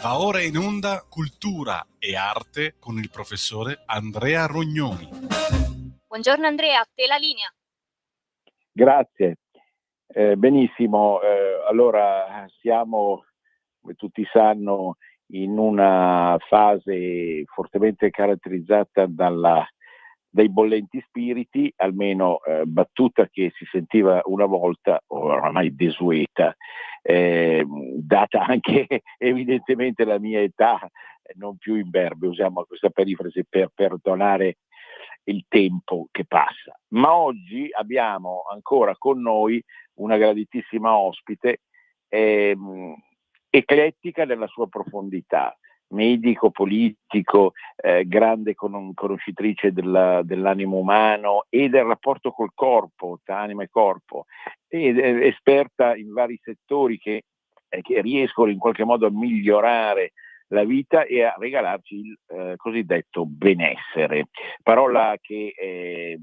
Va ora in onda Cultura e Arte con il professore Andrea Rognoni. Buongiorno Andrea, a te la linea. Grazie. Benissimo, allora siamo, come tutti sanno, in una fase fortemente caratterizzata dai bollenti spiriti, almeno battuta che si sentiva una volta, oramai desueta, data anche evidentemente la mia età, non più imberbe, usiamo questa perifrasi per perdonare il tempo che passa. Ma oggi abbiamo ancora con noi una graditissima ospite, eclettica nella sua profondità, medico, politico, grande conoscitrice dell'animo umano e del rapporto col corpo, tra anima e corpo, ed esperta in vari settori che riescono in qualche modo a migliorare la vita e a regalarci il cosiddetto benessere, parola che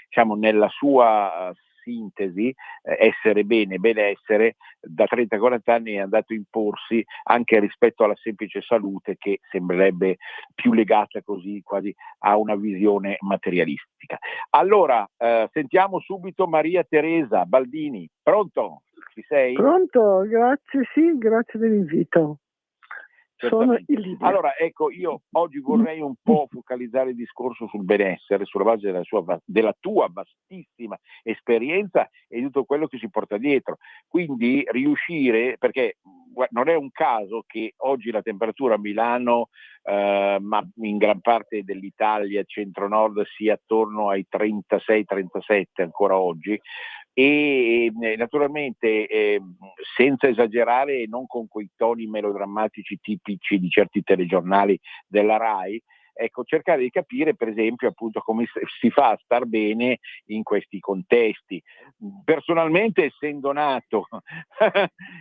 diciamo nella sua sintesi, essere bene, benessere, da 30-40 anni è andato a imporsi anche rispetto alla semplice salute, che sembrerebbe più legata così quasi a una visione materialistica. Allora, sentiamo subito Maria Teresa Baldini. Pronto? Ci sei? Pronto, grazie, sì, grazie dell'invito. Sono in linea. Allora, ecco, io oggi vorrei un po' focalizzare il discorso sul benessere, sulla base della tua vastissima esperienza e di tutto quello che si porta dietro. Quindi riuscire, perché non è un caso che oggi la temperatura a Milano, ma in gran parte dell'Italia centro-nord, sia attorno ai 36-37 ancora oggi, e naturalmente senza esagerare e non con quei toni melodrammatici tipici di certi telegiornali della RAI, ecco, cercare di capire per esempio appunto come si fa a star bene in questi contesti. Personalmente, essendo nato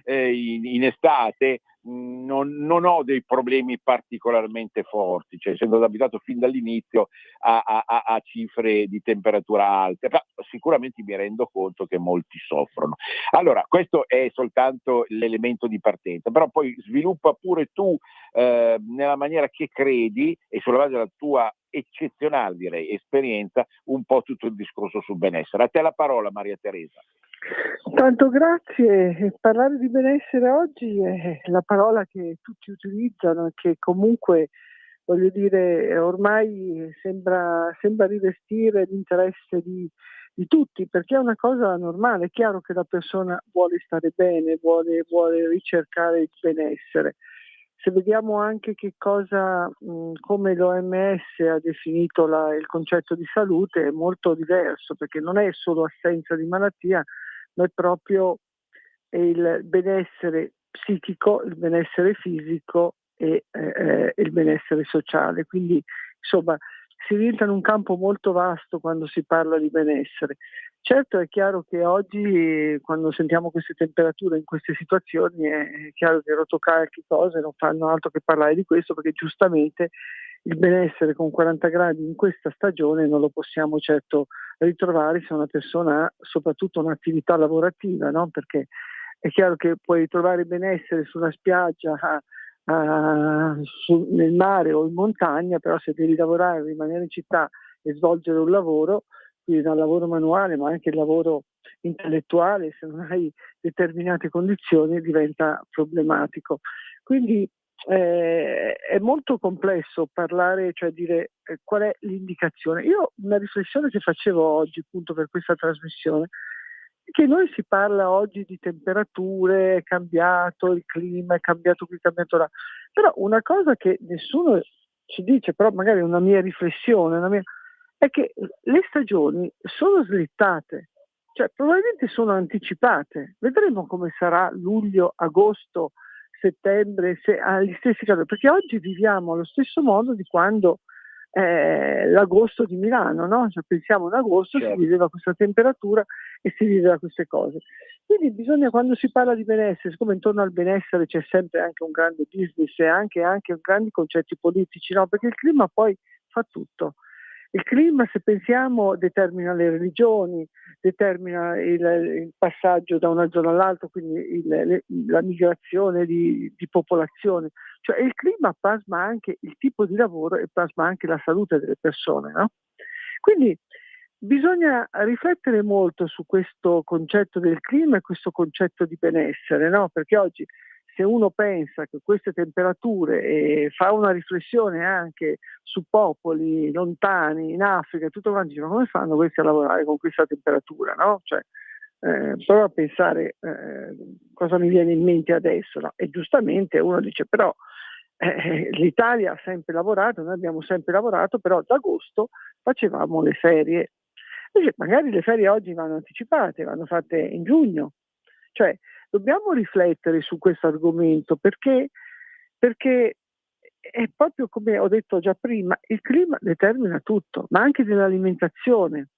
in estate, non ho dei problemi particolarmente forti, cioè essendo abituato fin dall'inizio a cifre di temperatura alte, ma sicuramente mi rendo conto che molti soffrono. Allora, questo è soltanto l'elemento di partenza, però poi sviluppa pure tu nella maniera che credi e sulla base della tua eccezionale, direi, esperienza, un po' tutto il discorso sul benessere. A te la parola, Maria Teresa. Tanto grazie. Parlare di benessere oggi è la parola che tutti utilizzano e che comunque, voglio dire, ormai sembra rivestire l'interesse di tutti, perché è una cosa normale. È chiaro che la persona vuole stare bene, vuole ricercare il benessere. Se vediamo anche che cosa, come l'OMS ha definito il concetto di salute, è molto diverso, perché non è solo assenza di malattia, ma è proprio il benessere psichico, il benessere fisico e il benessere sociale. Quindi insomma si rientra in un campo molto vasto quando si parla di benessere. Certo, è chiaro che oggi, quando sentiamo queste temperature in queste situazioni, è chiaro che rotocalchi cose non fanno altro che parlare di questo, perché giustamente il benessere con 40 gradi in questa stagione non lo possiamo certo ritrovare se una persona ha soprattutto un'attività lavorativa, no? Perché è chiaro che puoi ritrovare benessere sulla spiaggia, nel mare o in montagna, però se devi lavorare, rimanere in città e svolgere un lavoro, quindi dal lavoro manuale ma anche il lavoro intellettuale, se non hai determinate condizioni diventa problematico. Quindi è molto complesso parlare, cioè dire qual è l'indicazione. Io una riflessione che facevo oggi appunto per questa trasmissione è che noi si parla oggi di temperature, è cambiato il clima, è cambiato qui, è cambiato là, però una cosa che nessuno ci dice, però magari è una mia riflessione, è che le stagioni sono slittate, cioè probabilmente sono anticipate. Vedremo come sarà luglio, agosto, settembre, se ha gli stessi calori, perché oggi viviamo allo stesso modo di quando l'agosto di Milano, no? Cioè, pensiamo in agosto, certo, si viveva questa temperatura e si viveva queste cose. Quindi bisogna, quando si parla di benessere, siccome intorno al benessere c'è sempre anche un grande business e anche grandi concetti politici, no? Perché il clima poi fa tutto. Il clima, se pensiamo, determina le religioni, determina il passaggio da una zona all'altra, quindi la migrazione di popolazione. Cioè il clima plasma anche il tipo di lavoro e plasma anche la salute delle persone, no? Quindi bisogna riflettere molto su questo concetto del clima e questo concetto di benessere, no? Perché oggi se uno pensa che queste temperature e fa una riflessione anche su popoli lontani, in Africa, tutto quanto, dice, ma come fanno questi a lavorare con questa temperatura, no? Cioè, prova a pensare cosa mi viene in mente adesso, no? E giustamente uno dice, però l'Italia ha sempre lavorato, noi abbiamo sempre lavorato, però ad agosto facevamo le ferie. Invece magari le ferie oggi vanno anticipate, vanno fatte in giugno. Cioè, dobbiamo riflettere su questo argomento perché è proprio come ho detto già prima, il clima determina tutto, ma anche nell'alimentazione.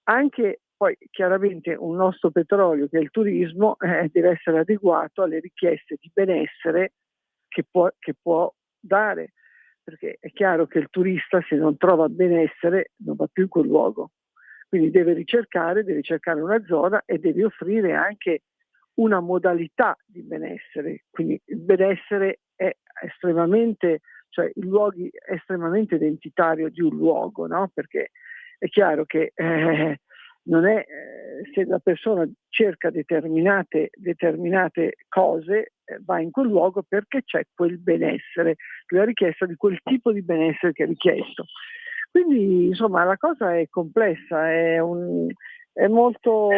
Anche poi chiaramente un nostro petrolio che è il turismo deve essere adeguato alle richieste di benessere che può dare, perché è chiaro che il turista se non trova benessere non va più in quel luogo, quindi deve cercare una zona e deve offrire anche una modalità di benessere, quindi il benessere è estremamente, cioè il luogo è estremamente identitario di un luogo, no? Perché è chiaro che non è se la persona cerca determinate cose va in quel luogo perché c'è quel benessere, la richiesta di quel tipo di benessere che è richiesto. Quindi insomma la cosa è complessa, è molto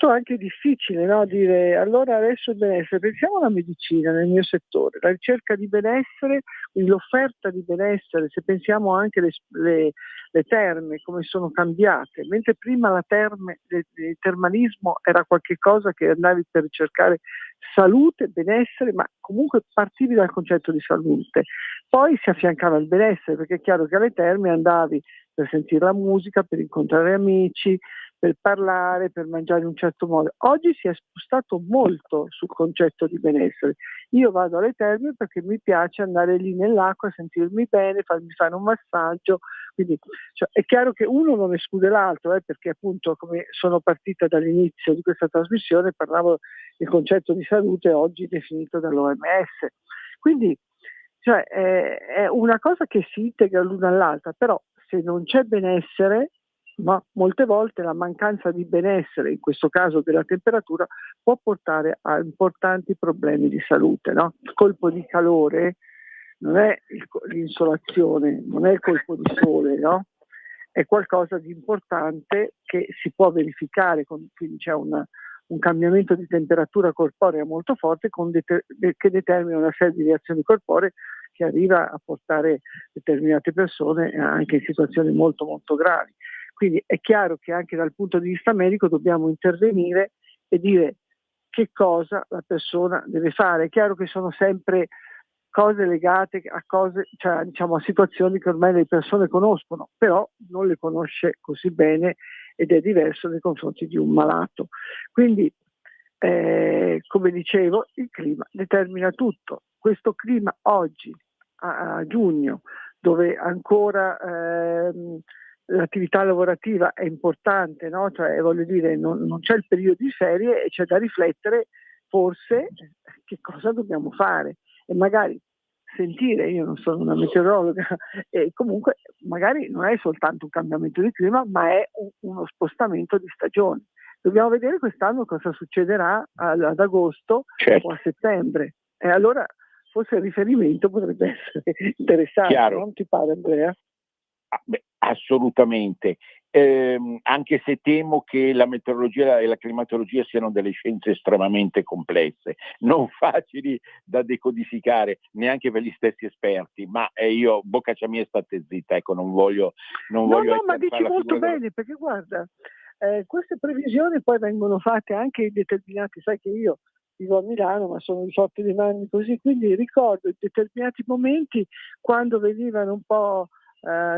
anche difficile, no? Dire allora adesso il benessere, pensiamo alla medicina nel mio settore, la ricerca di benessere, quindi l'offerta di benessere, se pensiamo anche le terme come sono cambiate, mentre prima il termalismo era qualcosa che andavi per ricercare salute, benessere, ma comunque partivi dal concetto di salute, poi si affiancava il benessere, perché è chiaro che alle terme andavi per sentire la musica, per incontrare amici, per parlare, per mangiare in un certo modo. Oggi si è spostato molto sul concetto di benessere. Io vado alle terme perché mi piace andare lì nell'acqua, sentirmi bene, farmi fare un massaggio. Quindi è chiaro che uno non esclude l'altro, perché appunto come sono partita dall'inizio di questa trasmissione parlavo del concetto di salute oggi definito dall'OMS. Quindi è una cosa che si integra l'una all'altra, però se non c'è benessere, ma molte volte la mancanza di benessere, in questo caso della temperatura, può portare a importanti problemi di salute, no? Il colpo di calore non è l'insolazione, non è il colpo di sole, no? È qualcosa di importante che si può verificare, quindi c'è un cambiamento di temperatura corporea molto forte che determina una serie di reazioni corporee che arriva a portare determinate persone anche in situazioni molto molto gravi. Quindi è chiaro che anche dal punto di vista medico dobbiamo intervenire e dire che cosa la persona deve fare. È chiaro che sono sempre cose legate a cose, cioè diciamo a situazioni che ormai le persone conoscono, però non le conosce così bene ed è diverso nei confronti di un malato. Quindi, come dicevo, il clima determina tutto. Questo clima oggi, a giugno, dove ancora l'attività lavorativa è importante, no? Cioè, voglio dire, non c'è il periodo di ferie e c'è da riflettere forse che cosa dobbiamo fare e magari sentire, io non sono una meteorologa, e comunque magari non è soltanto un cambiamento di clima, ma è uno spostamento di stagione. Dobbiamo vedere quest'anno cosa succederà ad agosto o a settembre. E allora forse il riferimento potrebbe essere interessante, Chiaro. non ti pare, Andrea? Assolutamente, anche se temo che la meteorologia e la climatologia siano delle scienze estremamente complesse, non facili da decodificare neanche per gli stessi esperti, ma io bocca mia state zitta, ecco, non voglio No, ma dici molto bene, perché guarda, queste previsioni poi vengono fatte anche in determinati, sai che io vivo a Milano ma sono 18 anni così, quindi ricordo in determinati momenti quando venivano un po'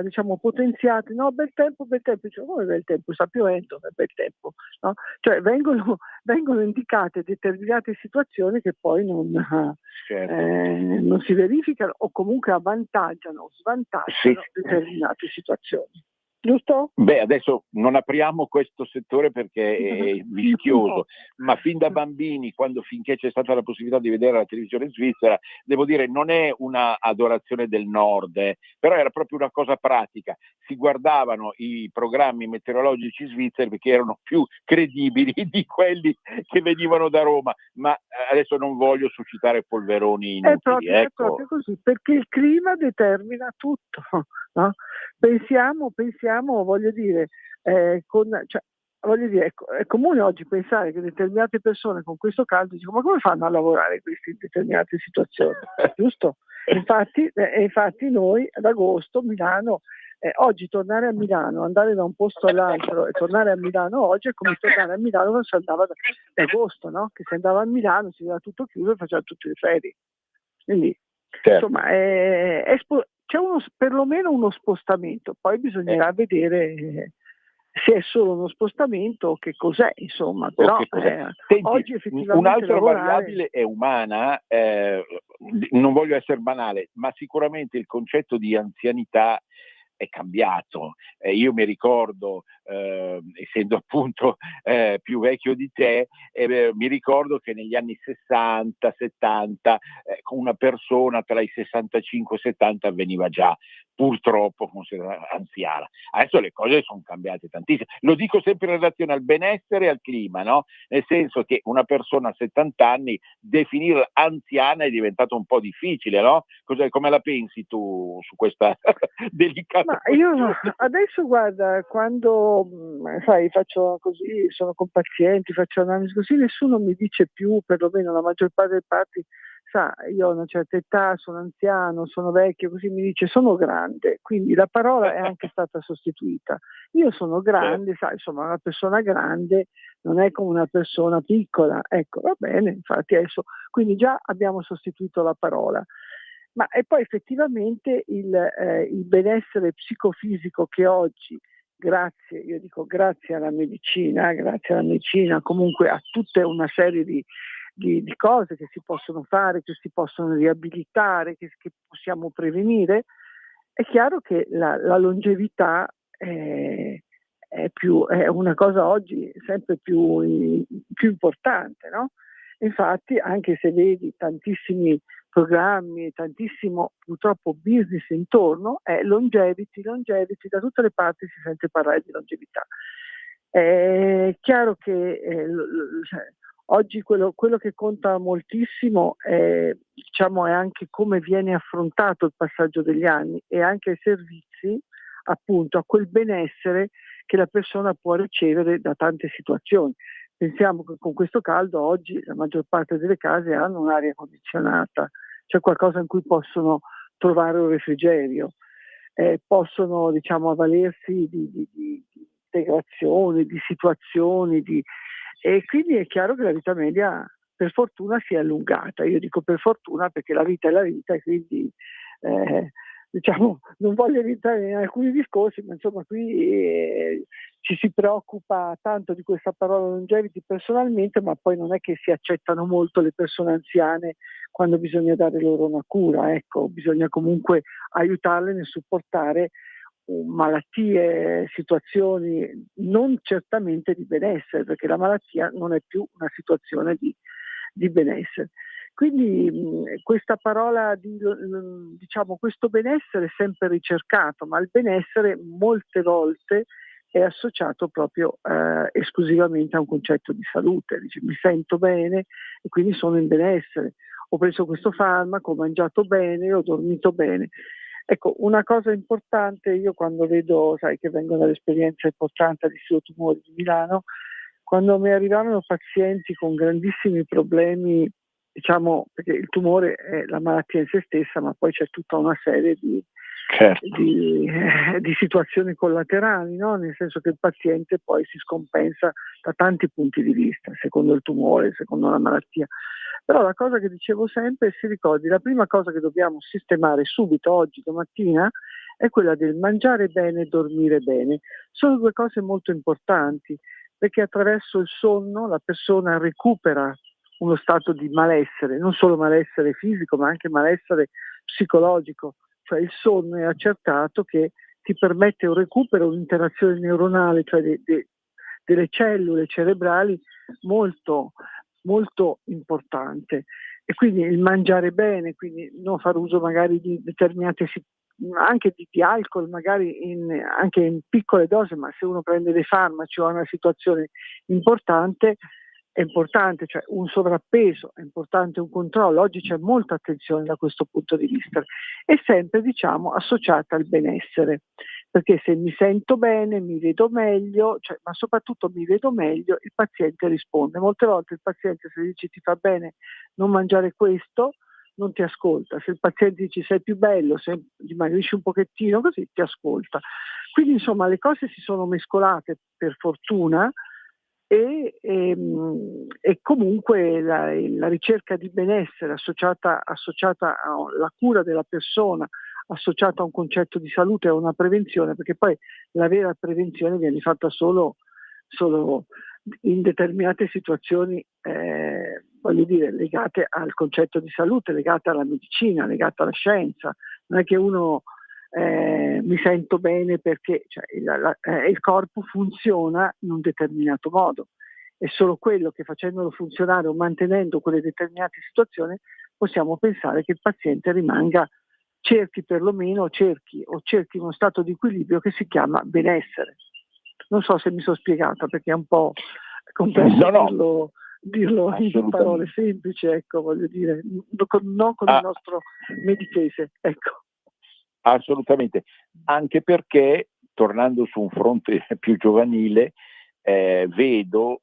diciamo potenziati, no, bel tempo, cioè, come bel tempo, sta piovendo, è bel tempo, no? Cioè vengono indicate determinate situazioni che poi certo. non si verificano o comunque avvantaggiano o svantaggiano determinate situazioni. Giusto? Beh, adesso non apriamo questo settore perché è vischioso, ma fin da bambini, finché c'è stata la possibilità di vedere la televisione svizzera, devo dire, non è una adorazione del nord, però era proprio una cosa pratica. Si guardavano i programmi meteorologici svizzeri perché erano più credibili di quelli che venivano da Roma, ma adesso non voglio suscitare polveroni inutili. È proprio così, perché il clima determina tutto. No? Pensiamo, voglio dire, è comune oggi pensare che determinate persone con questo caldo dicono: ma come fanno a lavorare in determinate situazioni? Giusto? Infatti noi ad agosto Milano, oggi tornare a Milano, andare da un posto all'altro e tornare a Milano oggi è come tornare a Milano quando si andava ad agosto, no? Che si andava a Milano, si aveva tutto chiuso e faceva tutte le ferie. Quindi certo. Insomma c'è perlomeno uno spostamento, poi bisognerà vedere se è solo uno spostamento o che cos'è, insomma, però Senti, oggi effettivamente un'altra variabile è umana, non voglio essere banale, ma sicuramente il concetto di anzianità è cambiato. Io mi ricordo, essendo appunto più vecchio di te, mi ricordo che negli anni 60, 70, con una persona tra i 65 e i 70 veniva già purtroppo considerata anziana. Adesso le cose sono cambiate tantissimo. Lo dico sempre in relazione al benessere e al clima, no? Nel senso che una persona a 70 anni definirla anziana è diventato un po' difficile, no? Come la pensi tu su questa delicata io adesso, guarda, quando faccio così, sono con pazienti, faccio analisi così, nessuno mi dice più, perlomeno la maggior parte dei parti, io ho una certa età, sono anziano, sono vecchio, così mi dice sono grande, quindi la parola è anche stata sostituita. Io sono grande, insomma, una persona grande non è come una persona piccola, ecco, va bene, infatti adesso, quindi già abbiamo sostituito la parola. E poi effettivamente il benessere psicofisico che oggi, grazie alla medicina, comunque a tutta una serie di cose che si possono fare, che si possono riabilitare, che possiamo prevenire, è chiaro che la longevità è una cosa oggi sempre più importante, no? Infatti, anche se vedi tantissimi programmi, tantissimo purtroppo business intorno, è longevity, da tutte le parti si sente parlare di longevità. È chiaro che oggi quello che conta moltissimo è anche come viene affrontato il passaggio degli anni e anche i servizi, appunto, a quel benessere che la persona può ricevere da tante situazioni. Pensiamo che con questo caldo oggi la maggior parte delle case hanno un'aria condizionata, c'è qualcosa in cui possono trovare un refrigerio, possono avvalersi di integrazioni, di situazioni, e quindi è chiaro che la vita media per fortuna si è allungata. Io dico per fortuna perché la vita è la vita e quindi non voglio entrare in alcuni discorsi, ma insomma qui ci si preoccupa tanto di questa parola longevity personalmente, ma poi non è che si accettano molto le persone anziane quando bisogna dare loro una cura, ecco, bisogna comunque aiutarle nel supportare malattie, situazioni non certamente di benessere, perché la malattia non è più una situazione di benessere. Quindi questa parola questo benessere è sempre ricercato, ma il benessere molte volte è associato proprio esclusivamente a un concetto di salute. Dice, mi sento bene e quindi sono in benessere, ho preso questo farmaco, ho mangiato bene, ho dormito bene. Ecco, una cosa importante, io quando vedo, che vengo dall'esperienza importante all'Istituto Tumori di Milano, quando mi arrivavano pazienti con grandissimi problemi, perché il tumore è la malattia in se stessa, ma poi c'è tutta una serie di situazioni collaterali, no? Nel senso che il paziente poi si scompensa da tanti punti di vista, secondo il tumore, secondo la malattia. Però la cosa che dicevo sempre, si ricordi, la prima cosa che dobbiamo sistemare subito, oggi, domattina, è quella del mangiare bene e dormire bene. Sono due cose molto importanti, perché attraverso il sonno la persona recupera uno stato di malessere, non solo malessere fisico ma anche malessere psicologico, cioè il sonno è accertato che ti permette un recupero, un'interazione neuronale, cioè delle cellule cerebrali molto, molto importante. E quindi il mangiare bene, quindi non far uso magari di determinate anche di alcol, magari anche in piccole dosi, ma se uno prende dei farmaci o ha una situazione importante, è importante, cioè un sovrappeso, è importante un controllo. Oggi c'è molta attenzione da questo punto di vista, e sempre diciamo associata al benessere, perché se mi sento bene, mi vedo meglio, cioè, ma soprattutto mi vedo meglio, il paziente risponde. Molte volte il paziente, se dici ti fa bene non mangiare questo, non ti ascolta. Se il paziente dice sei più bello, se dimagrisci un pochettino, così ti ascolta. Quindi insomma le cose si sono mescolate per fortuna, e comunque la ricerca di benessere associata alla cura della persona, associata a un concetto di salute e a una prevenzione, perché poi la vera prevenzione viene fatta solo in determinate situazioni, voglio dire, legate al concetto di salute, legate alla medicina, legate alla scienza. Non è che uno mi sento bene perché il corpo funziona in un determinato modo. È solo quello che, facendolo funzionare o mantenendo quelle determinate situazioni, possiamo pensare che il paziente cerchi uno stato di equilibrio che si chiama benessere. Non so se mi sono spiegata, perché è un po' complesso dirlo in parole semplici, ecco, voglio dire, non con il nostro medichese, ecco. Assolutamente, anche perché, tornando su un fronte più giovanile, vedo,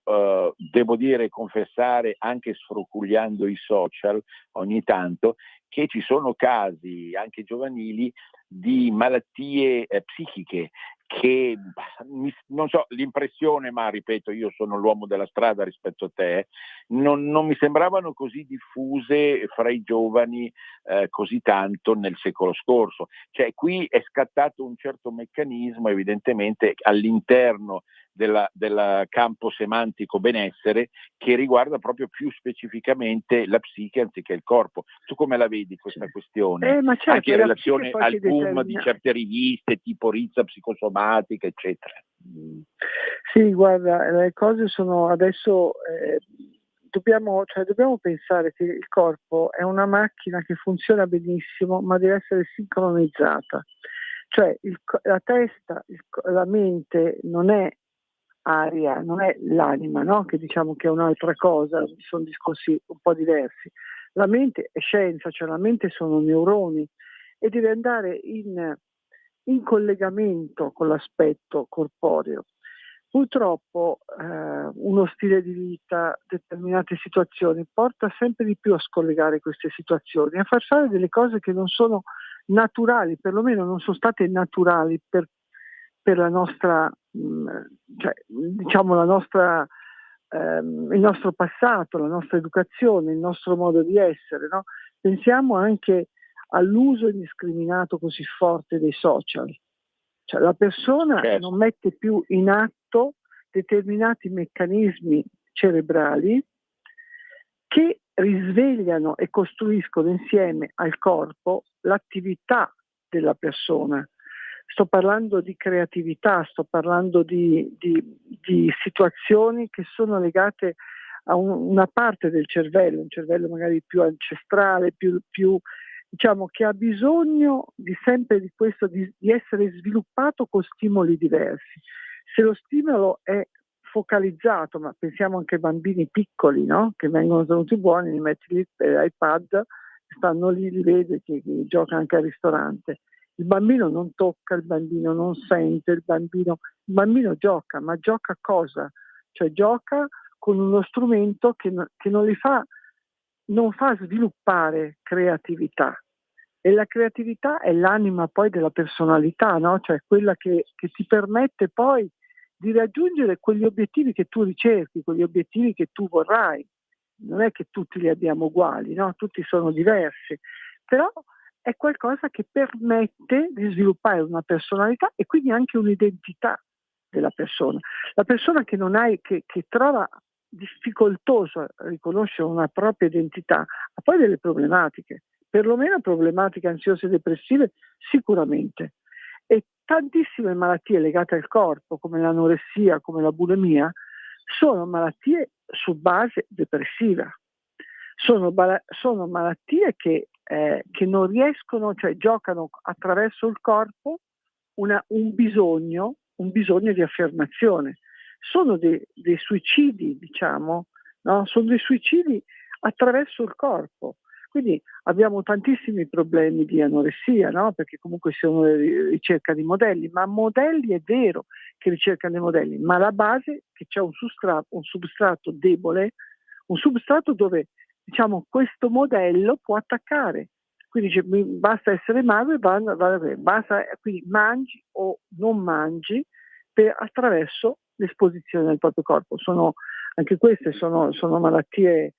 devo dire, confessare, anche sfrocugliando i social ogni tanto, che ci sono casi anche giovanili di malattie psichiche che, non so, l'impressione, ma ripeto, io sono l'uomo della strada rispetto a te, non mi sembravano così diffuse fra i giovani così tanto nel secolo scorso. Cioè qui è scattato un certo meccanismo evidentemente all'interno del campo semantico benessere, che riguarda proprio più specificamente la psiche anziché il corpo. Tu come la vedi questa questione? Ma certo, anche in relazione al boom di certe riviste tipo Rizza Psicosomatica, eccetera. Sì, guarda, le cose sono adesso, dobbiamo pensare che il corpo è una macchina che funziona benissimo, ma deve essere sincronizzata. Cioè la testa, la mente non è aria, non è l'anima, no? Che diciamo che è un'altra cosa, sono discorsi un po' diversi. La mente è scienza, cioè la mente sono neuroni, e deve andare in collegamento con l'aspetto corporeo. Purtroppo uno stile di vita, determinate situazioni, porta sempre di più a scollegare queste situazioni, a far fare delle cose che non sono naturali, perlomeno non sono state naturali per la nostra, diciamo la nostra, il nostro passato, la nostra educazione, il nostro modo di essere, no? Pensiamo anche all'uso indiscriminato così forte dei social. Cioè la persona non mette più in atto determinati meccanismi cerebrali che risvegliano e costruiscono insieme al corpo l'attività della persona. Sto parlando di creatività, sto parlando di situazioni che sono legate a una parte del cervello, un cervello magari più ancestrale, più diciamo, che ha bisogno di sempre di questo, di essere sviluppato con stimoli diversi. Se lo stimolo è focalizzato, ma pensiamo anche ai bambini piccoli, no? Che vengono tenuti buoni, li metti lì per iPad, stanno lì, li vedi che gioca anche al ristorante. Il bambino non tocca, il bambino non sente, il bambino gioca, ma gioca cosa? Cioè gioca con uno strumento che non fa sviluppare creatività. E la creatività è l'anima poi della personalità, no? Cioè quella che ti permette poi di raggiungere quegli obiettivi che tu ricerchi, quegli obiettivi che tu vorrai. Non è che tutti li abbiamo uguali, no? Tutti sono diversi, però è qualcosa che permette di sviluppare una personalità e quindi anche un'identità della persona. La persona che non hai, che trova difficoltoso riconoscere una propria identità, ha poi delle problematiche, perlomeno problematiche ansiose e depressive sicuramente. E tantissime malattie legate al corpo, come l'anoressia, come la bulimia, sono malattie su base depressiva. Sono malattie che non riescono, cioè giocano attraverso il corpo un bisogno di affermazione. Sono dei suicidi, diciamo, no? Sono dei suicidi attraverso il corpo. Quindi abbiamo tantissimi problemi di anoressia, no? Perché comunque sono ricerca di modelli, ma modelli è vero che ricercano dei modelli, ma la base è che c'è un substrato debole, un substrato dove, diciamo, questo modello può attaccare. Quindi basta essere magro e basta, quindi mangi o non mangi attraverso l'esposizione del proprio corpo. Anche queste sono malattie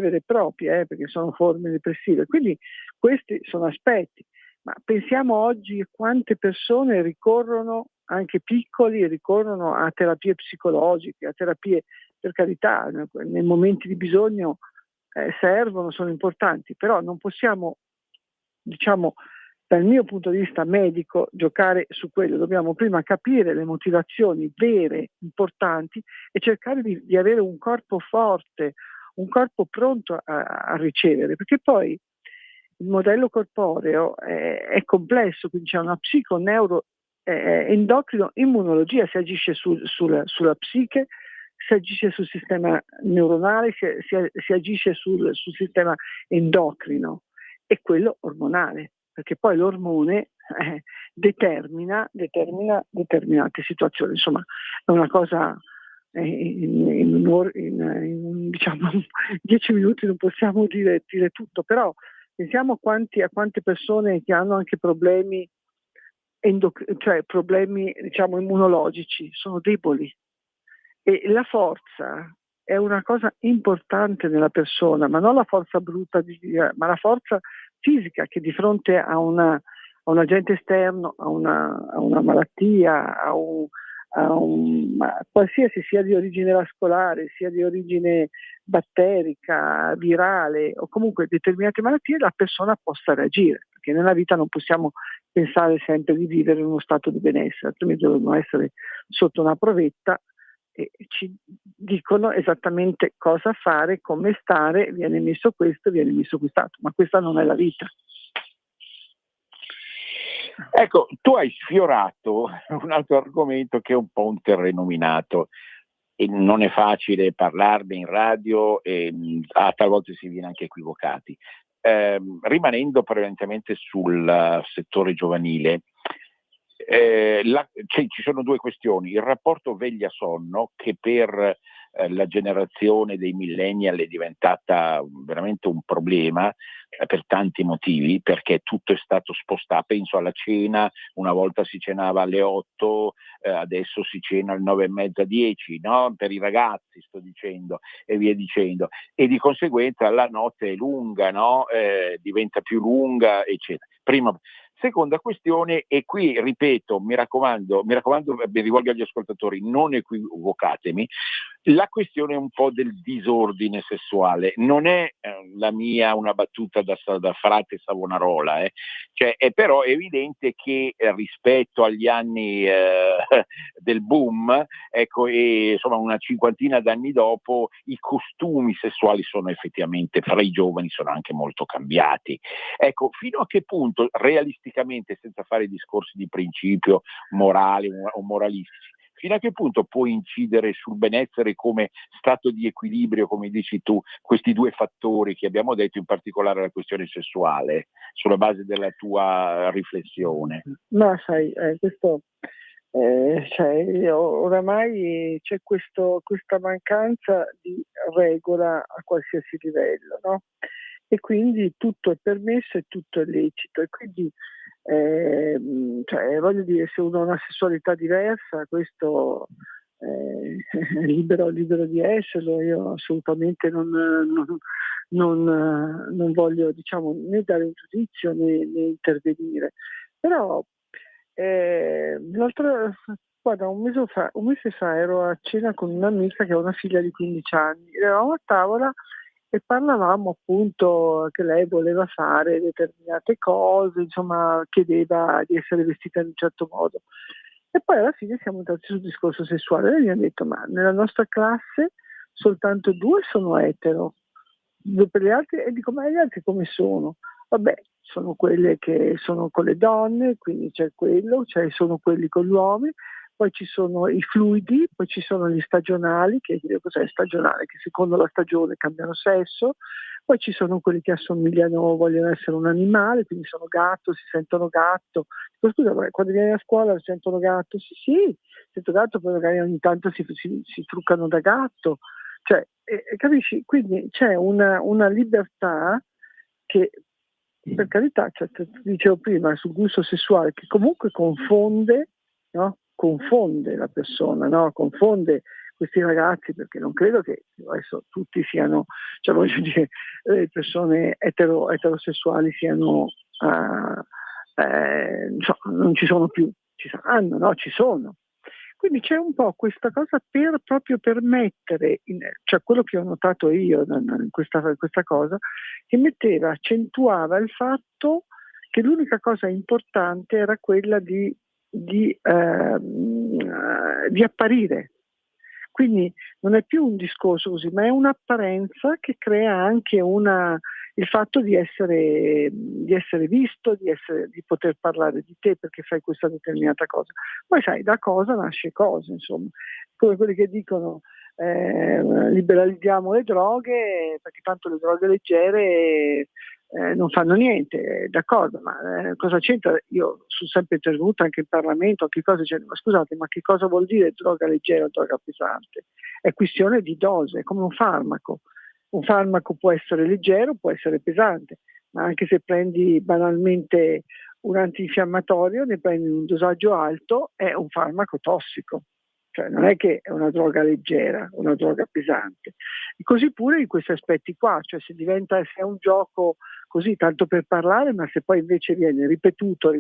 vere e proprie, perché sono forme depressive. Quindi questi sono aspetti. Ma pensiamo oggi a quante persone ricorrono, anche piccoli, ricorrono a terapie psicologiche, a terapie, per carità, nei momenti di bisogno servono, sono importanti, però non possiamo, diciamo, dal mio punto di vista medico, giocare su quello. Dobbiamo prima capire le motivazioni vere, importanti, e cercare di avere un corpo forte, un corpo pronto a ricevere, perché poi il modello corporeo è complesso, quindi c'è una psico-neuro endocrino immunologia, si agisce sulla psiche, si agisce sul sistema neuronale, si agisce sul sistema endocrino e quello ormonale, perché poi l'ormone determina determinate situazioni. Insomma, è una cosa diciamo 10 minuti non possiamo dire tutto, però pensiamo a quante persone che hanno anche problemi cioè problemi, diciamo, immunologici, sono deboli, e la forza è una cosa importante nella persona, ma non la forza bruta, ma la forza fisica, che di fronte a un agente esterno, a una malattia, qualsiasi, sia di origine vascolare, sia di origine batterica, virale, o comunque determinate malattie, la persona possa reagire, perché nella vita non possiamo pensare sempre di vivere in uno stato di benessere, altrimenti dovremmo essere sotto una provetta e ci dicono esattamente cosa fare, come stare, viene messo questo, viene messo quest'altro, ma questa non è la vita. Ecco, tu hai sfiorato un altro argomento che è un po' un terreno minato e non è facile parlarne in radio e talvolta si viene anche equivocati. Rimanendo prevalentemente sul settore giovanile, ci sono due questioni: il rapporto veglia-sonno, che per la generazione dei millennial è diventata veramente un problema per tanti motivi, perché tutto è stato spostato. Penso alla cena, una volta si cenava alle 8, adesso si cena alle 9:30, 10, no? Per i ragazzi sto dicendo, e via dicendo, e di conseguenza la notte è lunga, no? Diventa più lunga, eccetera. Seconda questione, e qui ripeto, mi raccomando, mi rivolgo agli ascoltatori, non equivocatemi, la questione è un po' del disordine sessuale. Non è la mia una battuta da frate Savonarola, cioè, è però evidente che rispetto agli anni del boom, ecco, e insomma una cinquantina d'anni dopo, i costumi sessuali sono effettivamente, fra i giovani, sono anche molto cambiati. Ecco, fino a che punto realisticamente, senza fare discorsi di principio morali o moralistici, fino a che punto può incidere sul benessere come stato di equilibrio, come dici tu, questi due fattori che abbiamo detto, in particolare la questione sessuale, sulla base della tua riflessione? Ma sai, questo oramai c'è questa mancanza di regola a qualsiasi livello, no? E quindi tutto è permesso e tutto è lecito, e quindi voglio dire, se uno ha una sessualità diversa, questo è libero di esserlo. Io assolutamente non voglio, diciamo, né dare un giudizio né intervenire, però guarda, un mese fa ero a cena con un'amica che ha una figlia di 15 anni, eravamo a tavola e parlavamo appunto che lei voleva fare determinate cose, insomma chiedeva di essere vestita in un certo modo. E poi alla fine siamo entrati sul discorso sessuale. Lei mi ha detto: ma nella nostra classe soltanto 2 sono etero, 2 per gli altri. E dico: ma gli altri come sono? Vabbè, sono quelle che sono con le donne, quindi c'è quello, cioè sono quelli con gli uomini, poi ci sono i fluidi, poi ci sono gli stagionali, che cos'è stagionale? Che secondo la stagione cambiano sesso, poi ci sono quelli che assomigliano, vogliono essere un animale, quindi sono gatto, si sentono gatto. Dico: scusa, quando vieni a scuola si sentono gatto? Sì, sento gatto, poi magari ogni tanto si truccano da gatto. Cioè, capisci? Quindi c'è una libertà che, per carità, cioè, dicevo prima, sul gusto sessuale, che comunque confonde, no? Confonde la persona, no? Confonde questi ragazzi, perché non credo che adesso tutti siano, cioè voglio dire, le persone eterosessuali siano, non ci sono più, ci saranno, no? Ci sono. Quindi c'è un po' questa cosa proprio per mettere, cioè quello che ho notato io in questa cosa, che accentuava il fatto che l'unica cosa importante era quella di apparire. Quindi non è più un discorso così, ma è un'apparenza che crea anche il fatto di essere visto, di poter parlare di te perché fai questa determinata cosa. Poi sai, da cosa nasce cosa, insomma. Come quelli che dicono liberalizziamo le droghe perché tanto le droghe leggere non fanno niente, d'accordo, ma cosa c'entra? Io sono sempre intervenuta anche in Parlamento, che cosa c'è? Ma scusate, ma che cosa vuol dire droga leggera o droga pesante? È questione di dose, è come un farmaco. Un farmaco può essere leggero, può essere pesante, ma anche se prendi banalmente un antinfiammatorio, ne prendi un dosaggio alto, è un farmaco tossico. Cioè non è che è una droga leggera, una droga pesante. E così pure in questi aspetti qua, cioè se è un gioco così tanto per parlare, ma se poi invece viene ripetuto,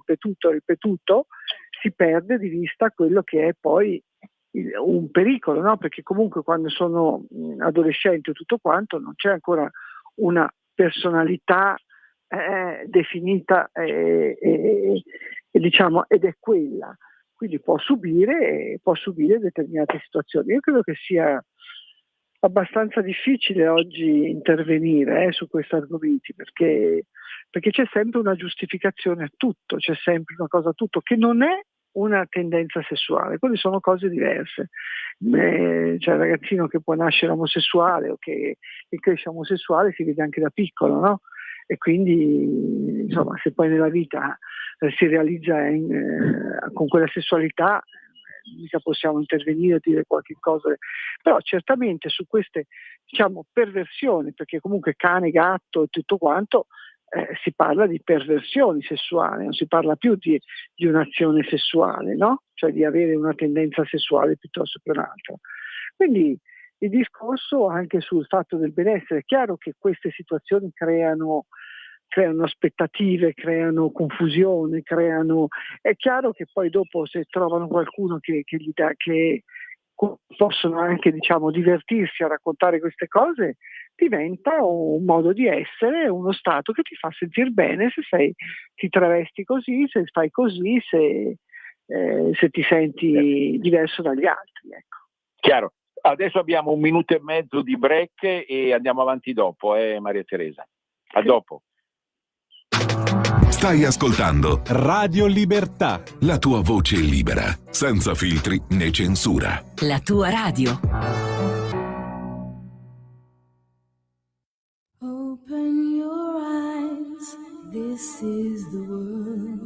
si perde di vista quello che è poi un pericolo, no? Perché comunque quando sono adolescenti o tutto quanto non c'è ancora una personalità definita diciamo, ed è quella. Quindi può subire determinate situazioni. Io credo che sia abbastanza difficile oggi intervenire su questi argomenti perché c'è sempre una giustificazione a tutto, c'è sempre una cosa a tutto che non è una tendenza sessuale, quelle sono cose diverse. C'è il ragazzino che può nascere omosessuale o che cresce omosessuale, si vede anche da piccolo, no? E quindi insomma se poi nella vita si realizza con quella sessualità mica possiamo intervenire o dire qualche cosa, però certamente su queste diciamo perversioni, perché comunque cane, gatto e tutto quanto si parla di perversioni sessuali, non si parla più di un'azione sessuale, no? Cioè di avere una tendenza sessuale piuttosto che un'altra. Quindi il discorso anche sul fatto del benessere, è chiaro che queste situazioni creano aspettative, creano confusione, è chiaro che poi dopo se trovano qualcuno che gli dà, che possono anche diciamo divertirsi a raccontare queste cose, diventa un modo di essere, uno stato che ti fa sentire bene se ti travesti così, se fai così, se ti senti diverso dagli altri, ecco. Chiaro. Adesso abbiamo 1 minuto e mezzo di break e andiamo avanti dopo, Maria Teresa. A dopo. Stai ascoltando Radio Libertà, la tua voce libera, senza filtri né censura. La tua radio. Open your eyes, this is the world.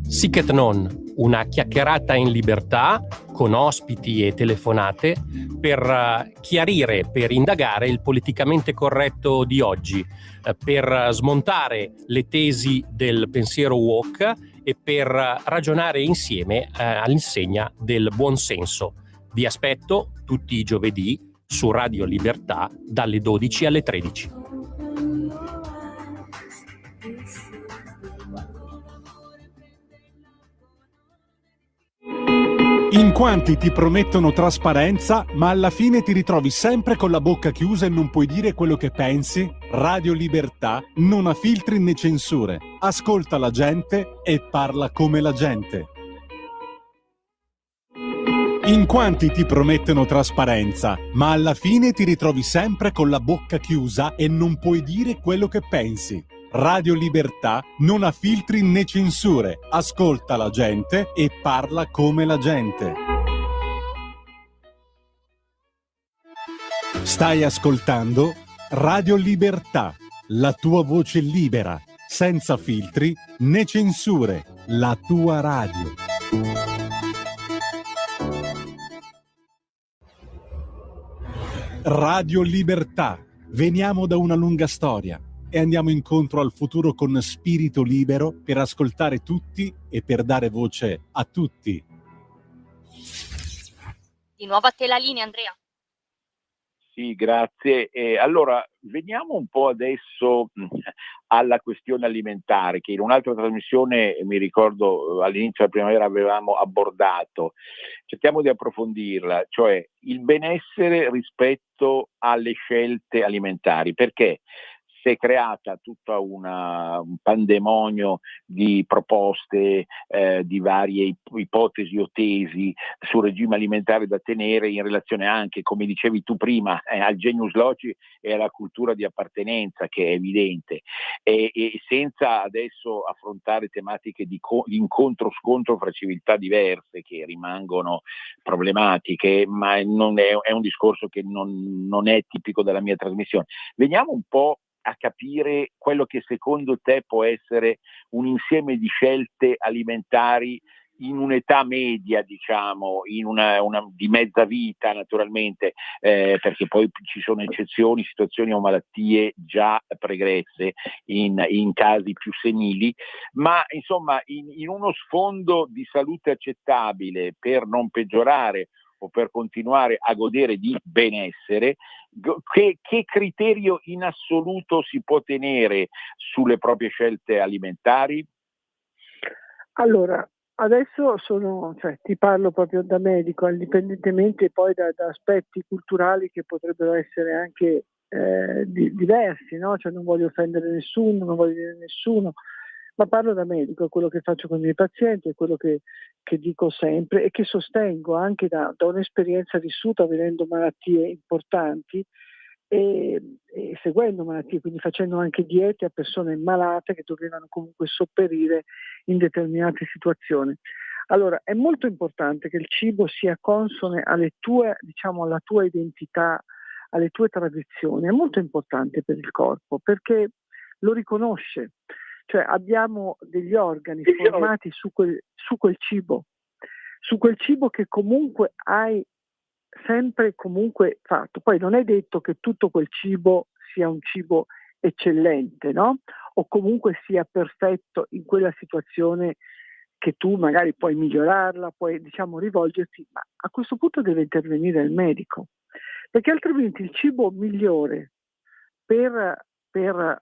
Sic et non, una chiacchierata in libertà con ospiti e telefonate per chiarire, per indagare il politicamente corretto di oggi, per smontare le tesi del pensiero woke e per ragionare insieme all'insegna del buonsenso. Vi aspetto tutti i giovedì su Radio Libertà dalle 12 alle 13. In quanti ti promettono trasparenza, ma alla fine ti ritrovi sempre con la bocca chiusa e non puoi dire quello che pensi? Radio Libertà non ha filtri né censure. Ascolta la gente e parla come la gente. In quanti ti promettono trasparenza, ma alla fine ti ritrovi sempre con la bocca chiusa e non puoi dire quello che pensi? Radio Libertà non ha filtri né censure. Ascolta la gente e parla come la gente. Stai ascoltando Radio Libertà, la tua voce libera, senza filtri né censure, la tua radio. Radio Libertà. Veniamo da una lunga storia e andiamo incontro al futuro con spirito libero per ascoltare tutti e per dare voce a tutti. Di nuovo a te la linea, Andrea. Sì, grazie. Allora, veniamo un po' adesso alla questione alimentare, che in un'altra trasmissione, mi ricordo all'inizio della primavera avevamo abbordato. Cerchiamo di approfondirla, cioè il benessere rispetto alle scelte alimentari, perché si è creata tutta un pandemonio di proposte, di varie ipotesi o tesi sul regime alimentare da tenere in relazione anche, come dicevi tu prima, al genius loci e alla cultura di appartenenza, che è evidente, e senza adesso affrontare tematiche di incontro-scontro fra civiltà diverse che rimangono problematiche, ma è un discorso che non è tipico della mia trasmissione. Veniamo un po' a capire quello che secondo te può essere un insieme di scelte alimentari in un'età media, diciamo, in una di mezza vita naturalmente, perché poi ci sono eccezioni, situazioni o malattie già pregresse in casi più senili, ma insomma in uno sfondo di salute accettabile per non peggiorare o per continuare a godere di benessere, che criterio in assoluto si può tenere sulle proprie scelte alimentari? Allora, adesso ti parlo proprio da medico, indipendentemente poi da aspetti culturali che potrebbero essere anche diversi, no? Cioè non voglio offendere nessuno, non voglio dire nessuno, ma parlo da medico, è quello che faccio con i miei pazienti, è quello che dico sempre e che sostengo anche da un'esperienza vissuta vedendo malattie importanti e seguendo malattie, quindi facendo anche diete a persone malate che dovevano comunque sopperire in determinate situazioni. Allora, è molto importante che il cibo sia consone alla tua identità, alle tue tradizioni, è molto importante per il corpo perché lo riconosce. Cioè abbiamo degli organi formati su quel cibo che comunque hai sempre comunque fatto. Poi non è detto che tutto quel cibo sia un cibo eccellente, no? O comunque sia perfetto in quella situazione che tu magari puoi migliorarla, puoi rivolgerti, ma a questo punto deve intervenire il medico, perché altrimenti il cibo migliore per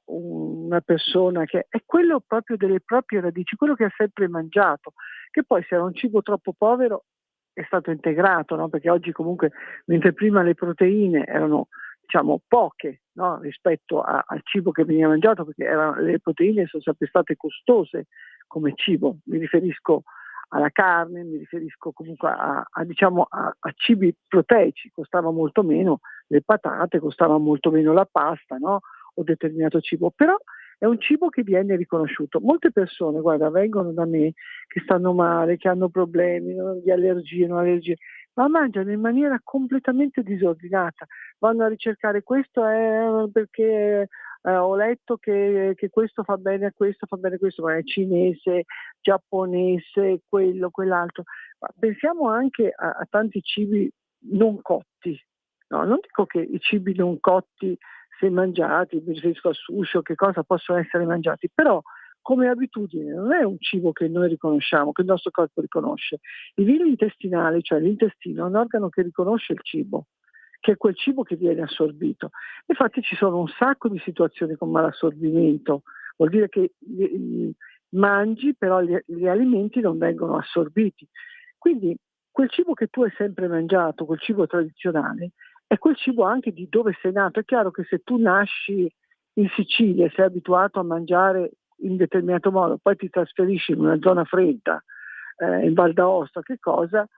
una persona che è quello proprio delle proprie radici, quello che ha sempre mangiato, che poi se era un cibo troppo povero è stato integrato, no? Perché oggi comunque, mentre prima le proteine erano poche, no? Rispetto al cibo che veniva mangiato, perché le proteine sono sempre state costose come cibo, mi riferisco alla carne, mi riferisco comunque a cibi proteici, costava molto meno le patate, costava molto meno la pasta, no? O determinato cibo, però è un cibo che viene riconosciuto. Molte persone, guarda, vengono da me che stanno male, che hanno problemi di allergie, non allergie, ma mangiano in maniera completamente disordinata, vanno a ricercare questo perché ho letto che questo fa bene a questo, ma è cinese, giapponese, quello, quell'altro. Ma pensiamo anche a tanti cibi non cotti, no? Non dico che i cibi non cotti, se mangiati, mi riferisco al sushi o che cosa possono essere mangiati, però come abitudine non è un cibo che noi riconosciamo, che il nostro corpo riconosce. Il vilo intestinale, cioè l'intestino, è un organo che riconosce il cibo, che è quel cibo che viene assorbito. Infatti ci sono un sacco di situazioni con malassorbimento, vuol dire che mangi però gli alimenti non vengono assorbiti. Quindi quel cibo che tu hai sempre mangiato, quel cibo tradizionale, è quel cibo anche di dove sei nato. È chiaro che se tu nasci in Sicilia e sei abituato a mangiare in determinato modo, poi ti trasferisci in una zona fredda, in Val d'Aosta, che cosa,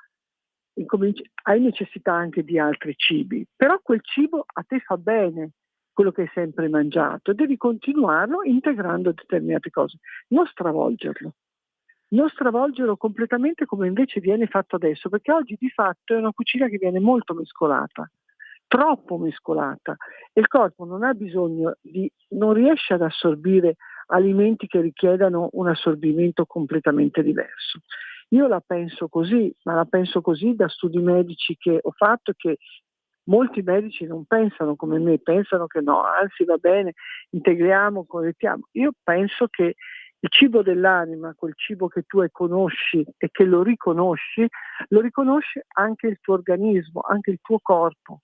hai necessità anche di altri cibi, però quel cibo a te fa bene, quello che hai sempre mangiato, e devi continuarlo integrando determinate cose, non stravolgerlo completamente come invece viene fatto adesso, perché oggi di fatto è una cucina che viene molto mescolata, troppo mescolata, e il corpo non riesce ad assorbire alimenti che richiedano un assorbimento completamente diverso. Io la penso così, ma la penso così da studi medici che ho fatto, che molti medici non pensano come me, pensano che no, anzi va bene, integriamo, correttiamo. Io penso che il cibo dell'anima, quel cibo che tu conosci e che lo riconosce anche il tuo organismo, anche il tuo corpo,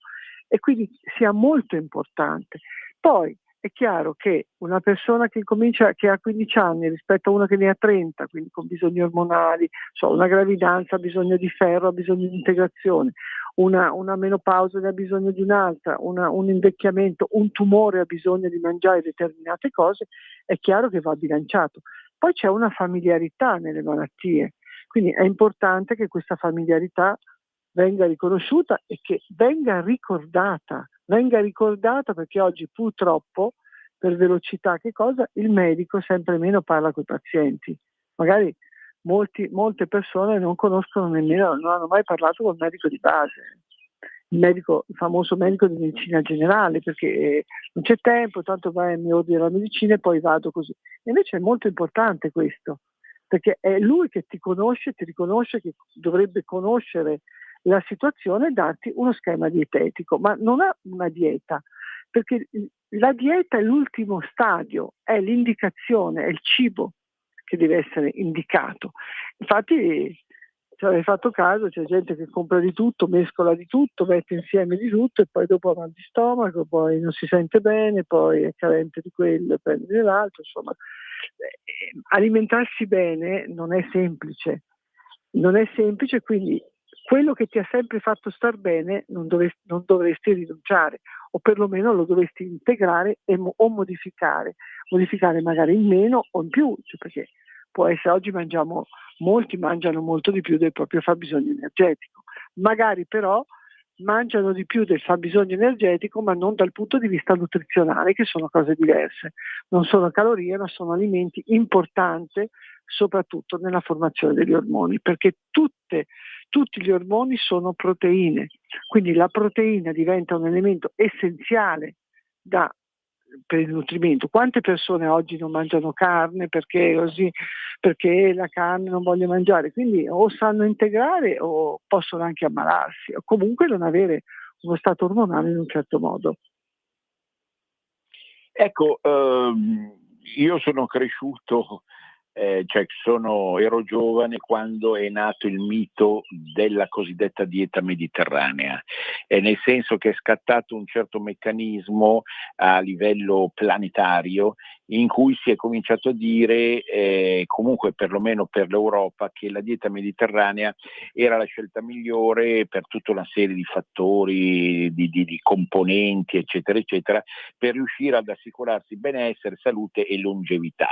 e quindi sia molto importante. Poi è chiaro che una persona che ha 15 anni rispetto a una che ne ha 30, quindi con bisogni ormonali, una gravidanza ha bisogno di ferro, ha bisogno di integrazione, una menopausa ne ha bisogno di un'altra, un invecchiamento, un tumore ha bisogno di mangiare determinate cose, è chiaro che va bilanciato. Poi c'è una familiarità nelle malattie, quindi è importante che questa familiarità venga riconosciuta e che venga ricordata, perché oggi purtroppo, per velocità, il medico sempre meno parla con i pazienti. Magari molte persone non conoscono nemmeno, non hanno mai parlato col medico di base, il famoso medico di medicina generale, perché non c'è tempo, tanto mi ordina la medicina e poi vado così. E invece è molto importante questo, perché è lui che ti conosce, ti riconosce, che dovrebbe conoscere la situazione e darti uno schema dietetico, ma non è una dieta, perché la dieta è l'ultimo stadio, è l'indicazione, è il cibo che deve essere indicato. Infatti, se avete fatto caso, c'è gente che compra di tutto, mescola di tutto, mette insieme di tutto e poi dopo ha mal di stomaco, poi non si sente bene, poi è carente di quello e prende dell'altro. Insomma, alimentarsi bene non è semplice, quindi quello che ti ha sempre fatto star bene non dovresti rinunciare, o perlomeno lo dovresti integrare o modificare magari in meno o in più, perché può essere, oggi molti mangiano molto di più del proprio fabbisogno energetico, magari però mangiano di più del fabbisogno energetico, ma non dal punto di vista nutrizionale, che sono cose diverse, non sono calorie, ma sono alimenti importanti, soprattutto nella formazione degli ormoni, perché tutti gli ormoni sono proteine, quindi la proteina diventa un elemento essenziale per il nutrimento. Quante persone oggi non mangiano carne perché la carne non voglio mangiare? Quindi o sanno integrare o possono anche ammalarsi, o comunque non avere uno stato ormonale in un certo modo. Ecco, io sono cresciuto, ero giovane quando è nato il mito della cosiddetta dieta mediterranea, nel senso che è scattato un certo meccanismo a livello planetario in cui si è cominciato a dire, comunque perlomeno per l'Europa, che la dieta mediterranea era la scelta migliore per tutta una serie di fattori, di componenti, eccetera, eccetera, per riuscire ad assicurarsi benessere, salute e longevità.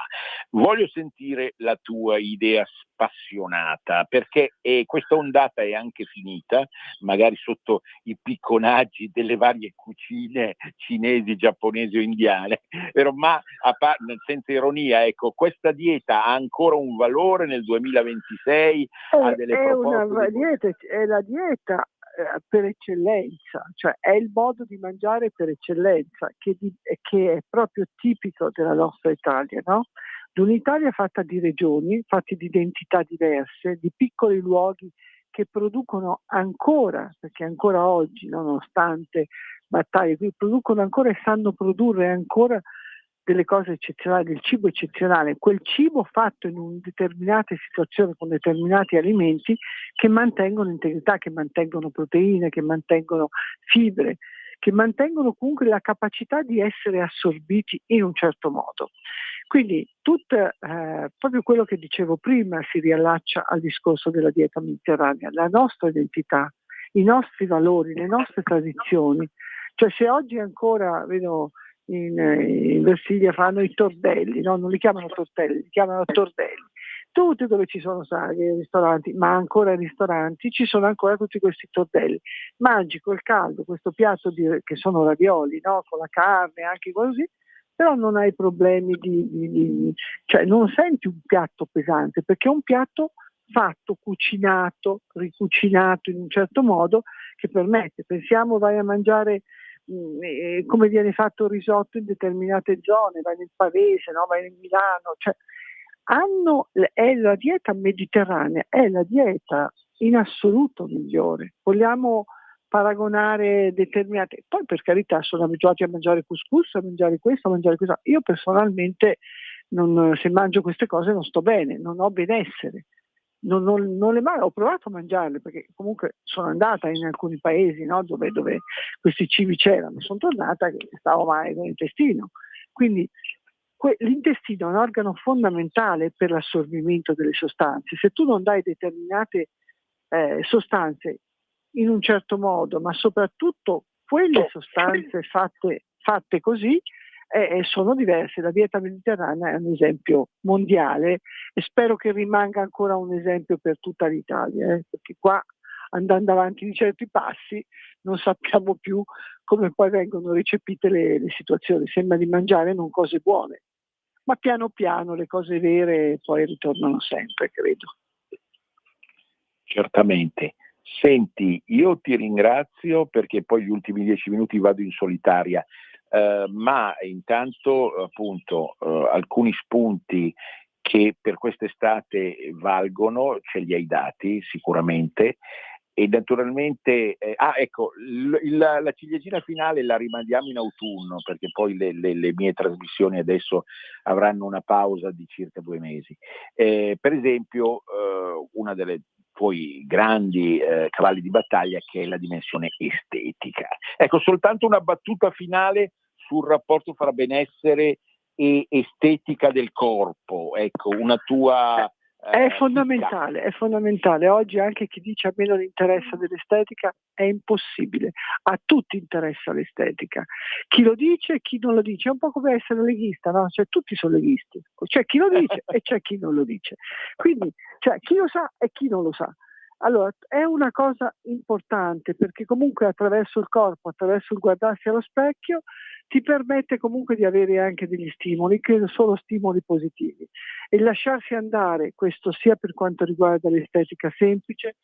Voglio sentire la tua idea spassionata, perché questa ondata è anche finita, magari sotto i picconaggi delle varie cucine cinesi, giapponesi o indiane, ma senza ironia, ecco, questa dieta ha ancora un valore nel 2026? È la dieta per eccellenza, cioè è il modo di mangiare per eccellenza che è proprio tipico della nostra Italia, no? Di un'Italia fatta di regioni, fatti di identità diverse, di piccoli luoghi che producono ancora, perché ancora oggi, nonostante battaglie, producono ancora e sanno produrre ancora delle cose eccezionali, del cibo eccezionale, quel cibo fatto in determinate situazioni con determinati alimenti che mantengono integrità, che mantengono proteine, che mantengono fibre, che mantengono comunque la capacità di essere assorbiti in un certo modo. Quindi proprio quello che dicevo prima si riallaccia al discorso della dieta mediterranea, la nostra identità, i nostri valori, le nostre tradizioni. Cioè se oggi ancora, vedo in Versilia fanno i tordelli, no? Non li chiamano tortelli, li chiamano tordelli. Tutti dove ci sono i ristoranti, ma ancora i ristoranti, ci sono ancora tutti questi tortelli. Mangi col caldo questo piatto che sono ravioli, no? Con la carne, anche così, però non hai problemi cioè non senti un piatto pesante, perché è un piatto fatto, cucinato, ricucinato in un certo modo che permette. Pensiamo, vai a mangiare come viene fatto il risotto in determinate zone, vai nel Pavese, no? Vai in Milano, cioè è la dieta mediterranea, è la dieta in assoluto migliore. Vogliamo paragonare determinate, poi per carità sono abituati a mangiare couscous, a mangiare questo, a mangiare questo. Io personalmente se mangio queste cose non sto bene, non ho benessere. Non le mai, ho provato a mangiarle perché comunque sono andata in alcuni paesi, no, dove questi cibi c'erano, sono tornata che stavo male con l'intestino. Quindi l'intestino è un organo fondamentale per l'assorbimento delle sostanze. Se tu non dai determinate sostanze in un certo modo, ma soprattutto quelle sostanze fatte così, sono diverse. La dieta mediterranea è un esempio mondiale e spero che rimanga ancora un esempio per tutta l'Italia, perché qua, andando avanti di certi passi, non sappiamo più come poi vengono recepite le situazioni. Sembra di mangiare non cose buone, ma piano piano le cose vere poi ritornano sempre, credo. Certamente. Senti, io ti ringrazio perché poi gli ultimi 10 minuti vado in solitaria. Ma intanto appunto alcuni spunti che per quest'estate valgono ce li hai dati sicuramente, e naturalmente ecco, la ciliegina finale la rimandiamo in autunno perché poi le mie trasmissioni adesso avranno una pausa di circa 2 mesi. Per esempio una delle tuoi grandi cavalli di battaglia, che è la dimensione estetica. Ecco, soltanto una battuta finale sul rapporto fra benessere e estetica del corpo, ecco, una tua... È fondamentale, è fondamentale. Oggi anche chi dice a me non interessa dell'estetica è impossibile, a tutti interessa l'estetica. Chi lo dice e chi non lo dice, è un po' come essere leghista, no? Cioè tutti sono leghisti, c'è chi lo dice e c'è chi non lo dice. Quindi c'è chi lo sa e chi non lo sa. Allora, è una cosa importante perché comunque attraverso il corpo, attraverso il guardarsi allo specchio, ti permette comunque di avere anche degli stimoli, credo solo stimoli positivi. E lasciarsi andare, questo sia per quanto riguarda l'estetica semplice,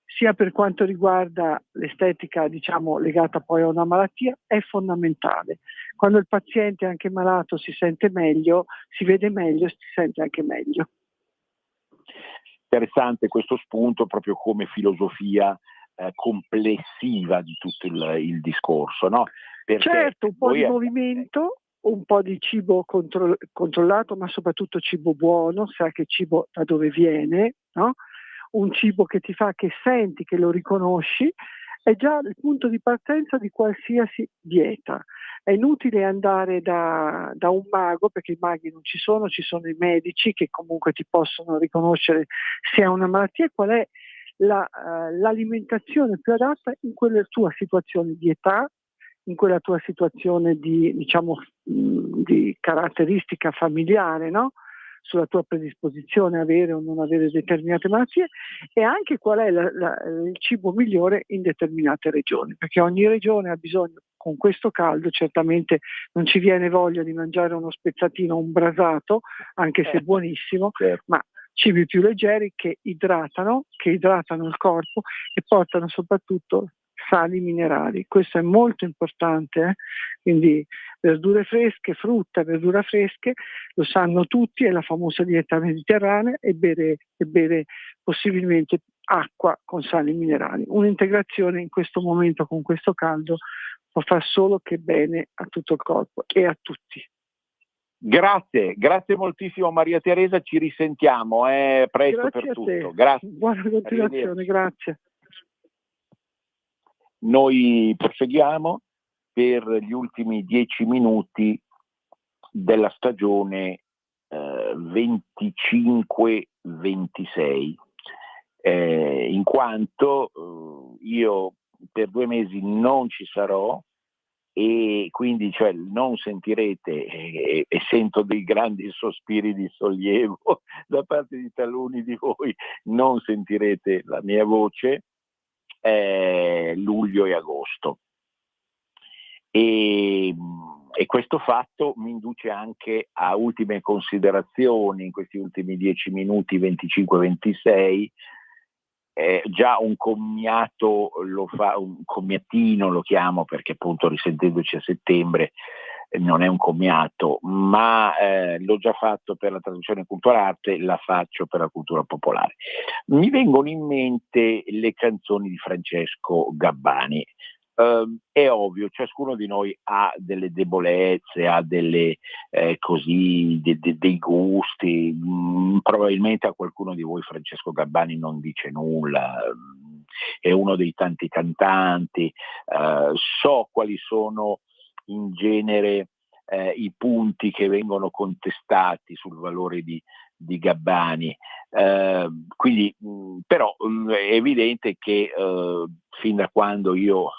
sia per quanto riguarda l'estetica, diciamo, legata poi a una malattia, è fondamentale. Quando il paziente anche malato si sente meglio, si vede meglio, si sente anche meglio. Interessante questo spunto proprio come filosofia complessiva di tutto il discorso, no? Perché certo, un po' di movimento, un po' di cibo controllato, ma soprattutto cibo buono, sa che cibo da dove viene, no? Un cibo che ti fa, che senti, che lo riconosci, è già il punto di partenza di qualsiasi dieta. È inutile andare da un mago, perché i maghi non ci sono i medici che comunque ti possono riconoscere se hai una malattia e qual è l'alimentazione più adatta in quella tua situazione di età, in quella tua situazione di, diciamo, di caratteristica familiare, no? Sulla tua predisposizione a avere o non avere determinate malattie, e anche qual è il cibo migliore in determinate regioni, perché ogni regione ha bisogno, con questo caldo certamente non ci viene voglia di mangiare uno spezzatino, un brasato, anche se buonissimo, ma cibi più leggeri che idratano il corpo e portano soprattutto sali minerali. Questo è molto importante, quindi verdure fresche, frutta e verdura fresche, lo sanno tutti, è la famosa dieta mediterranea, e bere possibilmente acqua con sali minerali. Un'integrazione in questo momento con questo caldo può far solo che bene a tutto il corpo e a tutti. Grazie moltissimo Maria Teresa, ci risentiamo presto. Grazie per tutto. Grazie. Buona continuazione, grazie. Noi proseguiamo per gli ultimi 10 minuti della stagione 25-26, in quanto io per 2 mesi non ci sarò, e quindi non sentirete e sento dei grandi sospiri di sollievo da parte di taluni di voi, non sentirete la mia voce luglio e agosto, e questo fatto mi induce anche a ultime considerazioni in questi ultimi 10 minuti 25-26. Già un commiato un commiatino lo chiamo, perché appunto risentendoci a settembre non è un commiato, ma l'ho già fatto per la traduzione cultura arte, la faccio per la cultura popolare. Mi vengono in mente le canzoni di Francesco Gabbani. È ovvio, ciascuno di noi ha delle debolezze, ha delle dei gusti. Probabilmente a qualcuno di voi Francesco Gabbani non dice nulla, è uno dei tanti cantanti, so quali sono in genere i punti che vengono contestati sul valore di Gabbani, quindi però è evidente che fin da quando io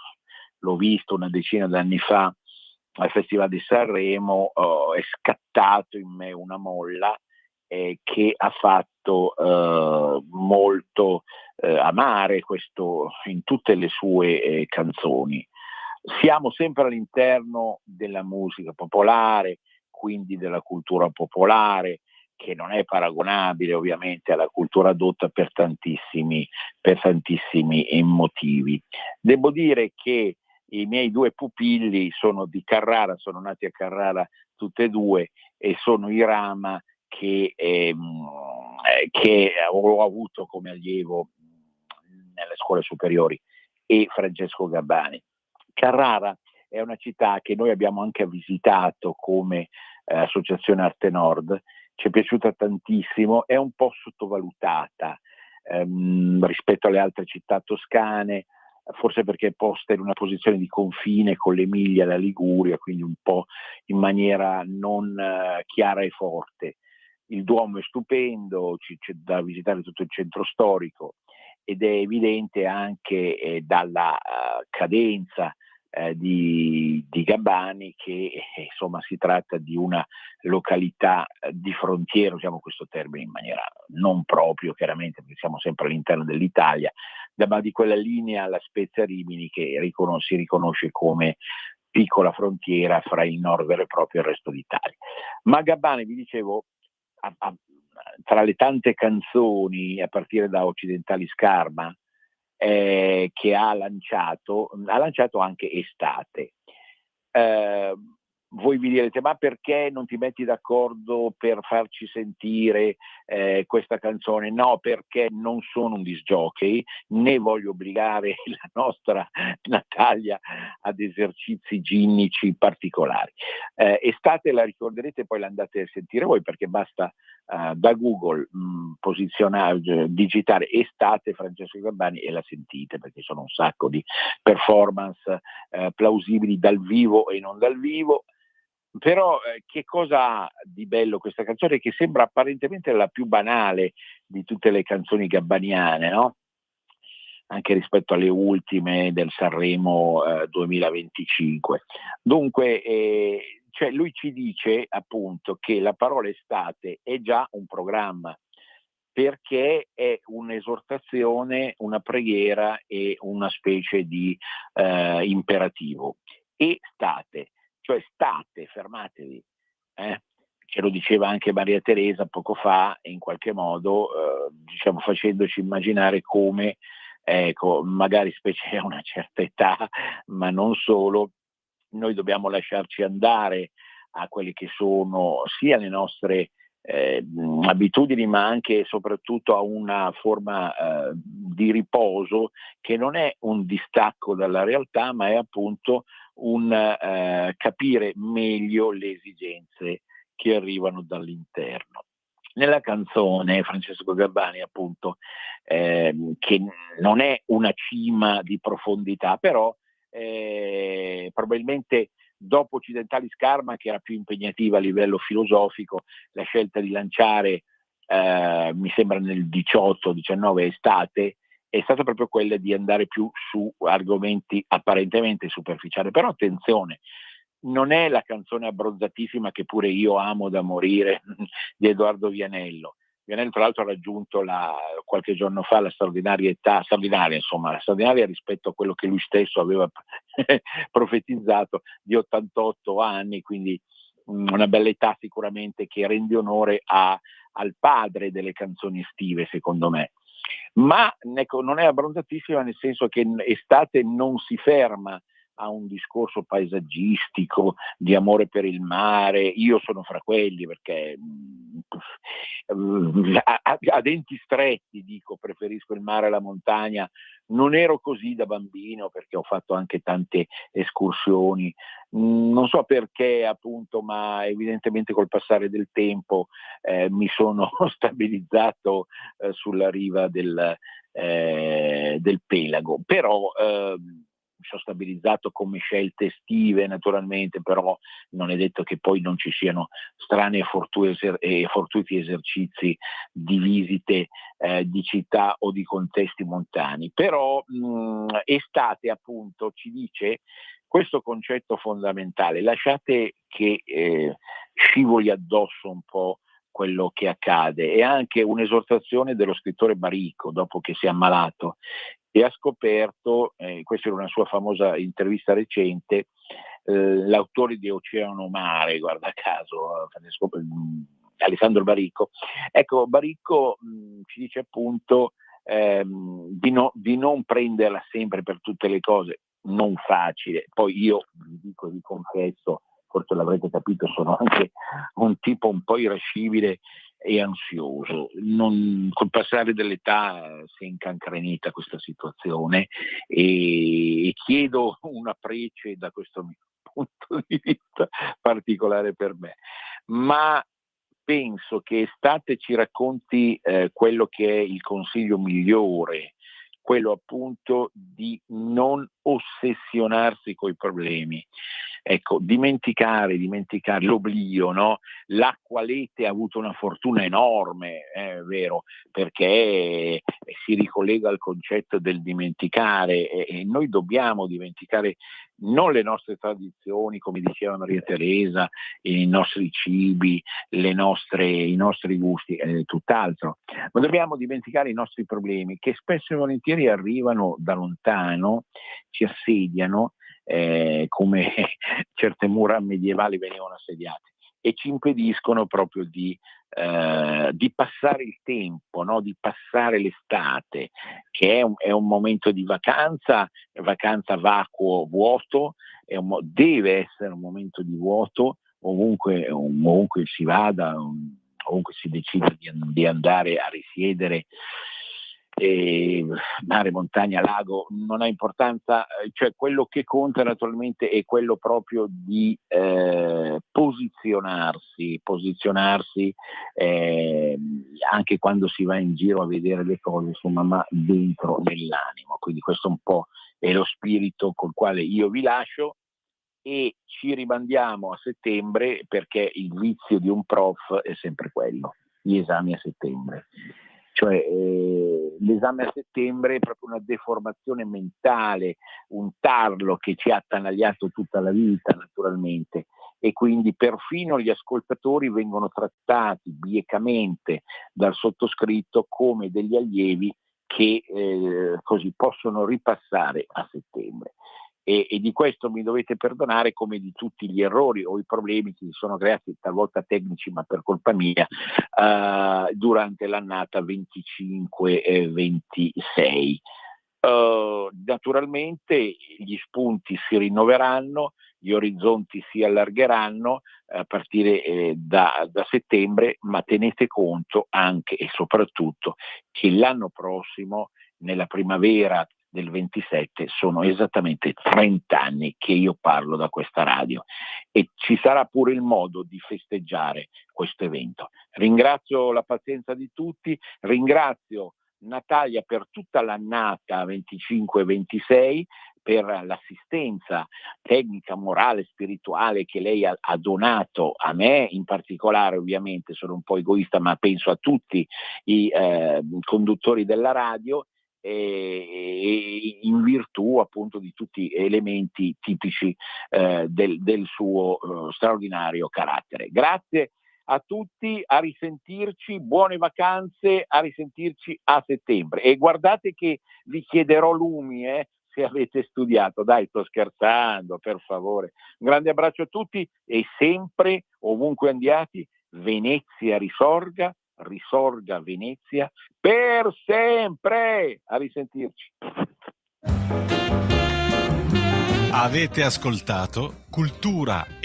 l'ho visto una decina d'anni fa al Festival di Sanremo, è scattato in me una molla che ha fatto molto amare questo in tutte le sue canzoni. Siamo sempre all'interno della musica popolare, quindi della cultura popolare, che non è paragonabile ovviamente alla cultura adotta per tantissimi motivi. Devo dire che i miei 2 pupilli sono di Carrara, sono nati a Carrara tutte e 2, e sono i Rama che ho avuto come allievo nelle scuole superiori, e Francesco Gabbani. Carrara è una città che noi abbiamo anche visitato come Associazione Arte Nord, ci è piaciuta tantissimo, è un po' sottovalutata rispetto alle altre città toscane, forse perché è posta in una posizione di confine con l'Emilia e la Liguria, quindi un po' in maniera non chiara e forte. Il Duomo è stupendo, c'è da visitare tutto il centro storico, ed è evidente anche dalla cadenza di Gabbani che insomma si tratta di una località di frontiera, usiamo questo termine in maniera non proprio chiaramente perché siamo sempre all'interno dell'Italia, ma di quella linea La Spezia-Rimini che si riconosce come piccola frontiera fra il nord vero e proprio e il resto d'Italia. Ma Gabbani, vi dicevo, tra le tante canzoni, a partire da Occidentali Scarma, che ha lanciato anche Estate. Voi vi direte, ma perché non ti metti d'accordo per farci sentire questa canzone? No, perché non sono un disc jockey, né voglio obbligare la nostra Natalia ad esercizi ginnici particolari. Estate la ricorderete, poi la andate a sentire voi, perché basta da Google posizionare, digitare Estate Francesco Gabbani e la sentite, perché sono un sacco di performance plausibili dal vivo e non dal vivo. Però che cosa ha di bello questa canzone, che sembra apparentemente la più banale di tutte le canzoni gabbaniane, no? Anche rispetto alle ultime del Sanremo 2025. Dunque lui ci dice appunto che la parola estate è già un programma, perché è un'esortazione, una preghiera e una specie di imperativo. E state, cioè state, fermatevi. Ce lo diceva anche Maria Teresa poco fa, in qualche modo facendoci immaginare come, magari specie a una certa età, ma non solo, noi dobbiamo lasciarci andare a quelle che sono sia le nostre abitudini, ma anche e soprattutto a una forma di riposo che non è un distacco dalla realtà, ma è appunto un capire meglio le esigenze che arrivano dall'interno. nella canzone Francesco Gabbani, appunto, che non è una cima di profondità, però probabilmente dopo Occidentali Scarma, che era più impegnativa a livello filosofico, la scelta di lanciare, mi sembra nel 18-19 estate, è stata proprio quella di andare più su argomenti apparentemente superficiali. Però attenzione, non è la canzone abbronzatissima, che pure io amo da morire, di Edoardo Vianello. Vianello tra l'altro ha raggiunto qualche giorno fa la straordinaria rispetto a quello che lui stesso aveva profetizzato, di 88 anni, quindi una bella età sicuramente, che rende onore al padre delle canzoni estive, secondo me. Ma ecco, non è abbronzatissima, nel senso che estate non si ferma a un discorso paesaggistico di amore per il mare. Io sono fra quelli, perché a denti stretti dico, preferisco il mare alla montagna. Non ero così da bambino, perché ho fatto anche tante escursioni, non so perché appunto, ma evidentemente col passare del tempo mi sono stabilizzato sulla riva del Pelago. Però mi sono stabilizzato come scelte estive, naturalmente, però non è detto che poi non ci siano strani e fortuiti esercizi di visite di città o di contesti montani. Però estate, appunto, ci dice questo concetto fondamentale: lasciate che scivoli addosso un po' quello che accade. È anche un'esortazione dello scrittore Baricco, dopo che si è ammalato e ha scoperto, questa era una sua famosa intervista recente, l'autore di Oceano Mare, guarda caso, Alessandro Baricco. Ecco, Baricco ci dice appunto di non prenderla sempre per tutte le cose, non facile. Poi io vi confesso, forse l'avrete capito, sono anche un tipo un po' irascibile e ansioso. Col passare dell'età si è incancrenita questa situazione e chiedo una prece da questo mio punto di vista particolare per me. Ma penso che estate ci racconti quello che è il consiglio migliore, quello appunto di non ossessionarsi coi problemi. Ecco, dimenticare l'oblio, no? L'acqualete ha avuto una fortuna enorme, è vero, perché si ricollega al concetto del dimenticare, e noi dobbiamo dimenticare non le nostre tradizioni, come diceva Maria Teresa, i nostri cibi, i nostri gusti, tutt'altro, ma dobbiamo dimenticare i nostri problemi, che spesso e volentieri arrivano da lontano, ci assediano, come certe mura medievali venivano assediate, e ci impediscono proprio di passare il tempo, no? Di passare l'estate, che è un momento di vacanza vacuo, vuoto, deve essere un momento di vuoto ovunque si vada, ovunque si decida di andare a risiedere. Mare, montagna, lago, non ha importanza, cioè quello che conta naturalmente è quello proprio di posizionarsi anche quando si va in giro a vedere le cose, insomma, ma dentro nell'animo. Quindi questo un po' è lo spirito col quale io vi lascio, e ci rimandiamo a settembre, perché il vizio di un prof è sempre quello: gli esami a settembre. Cioè l'esame a settembre è proprio una deformazione mentale, un tarlo che ci ha attanagliato tutta la vita, naturalmente, e quindi perfino gli ascoltatori vengono trattati biecamente dal sottoscritto come degli allievi che così possono ripassare a settembre. E di questo mi dovete perdonare, come di tutti gli errori o i problemi che si sono creati, talvolta tecnici ma per colpa mia, durante l'annata 25-26. Naturalmente gli spunti si rinnoveranno, gli orizzonti si allargheranno a partire da settembre, ma tenete conto anche e soprattutto che l'anno prossimo, nella primavera del 27, sono esattamente 30 anni che io parlo da questa radio, e ci sarà pure il modo di festeggiare questo evento. Ringrazio la pazienza di tutti, ringrazio Natalia per tutta l'annata 25-26, per l'assistenza tecnica, morale, spirituale che lei ha donato a me, in particolare ovviamente sono un po' egoista, ma penso a tutti i conduttori della radio, e in virtù appunto di tutti elementi tipici del suo straordinario carattere. Grazie a tutti, a risentirci, buone vacanze, a risentirci a settembre. E guardate che vi chiederò lumi, se avete studiato. Dai, sto scherzando, per favore. Un grande abbraccio a tutti e sempre, ovunque andiate, Venezia risorga, risorga Venezia per sempre. A risentirci. Avete ascoltato Cultura e